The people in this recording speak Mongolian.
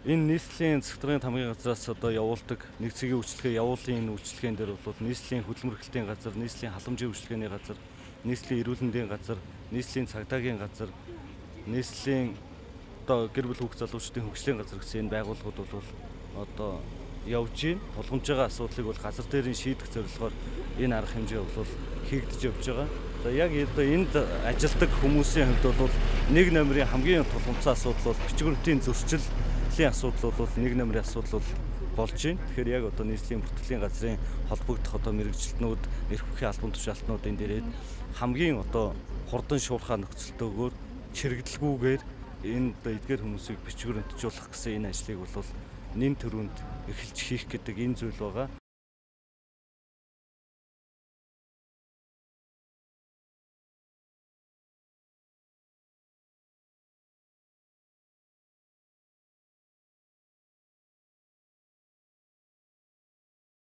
Энэ нийслэлийн цэгцлэгийн хамгийн газраас одоо явуулдаг нэг цэгийн үйлчлэгээ явуулын энэ үйлчлэгээн дээр бол нийслэлийн хөдөлмөрлөлтийн газар, нийслэлийн халамжийн үйлчлэгээний газар, нийслэлийн эрүүл мэндийн газар, нийслэлийн цагдаагийн газар, нийслэлийн одоо гэр бүл хүүхд залуучдын хөгжлийн газар гэсэн энэ байгууллагууд бол одоо явж байна. Тулгамж байгаа асуудлыг бол газар дээрийн шийдэх зорилгоор энэ арга хэмжээ бол хийгдэж явж байгаа. За яг одоо энд ажилладаг хүмүүсийн хувьд бол нэг номерын хамгийн тулгымцсан асуудал бол бичвэрийн зөрчил асуудал бол нэг номерын асуудал болж байна. Тэгэхээр яг одоо нийслэлийн бүртгэлийн газрын холбогдох одоо мэрэгжилтнүүд, эрх бүхий албан тушаалтнууд энэ дээрээ хамгийн одоо хурдан шуурхай нөхцөлтөөр чирэгдэлгүйгээр энэ эдгээр хүмүүсийг бичвэрэнтжуулах гэсэн энэ ажлыг бол нэн төрөнд эхэлж хийх гэдэг энэ зүйл байгаа.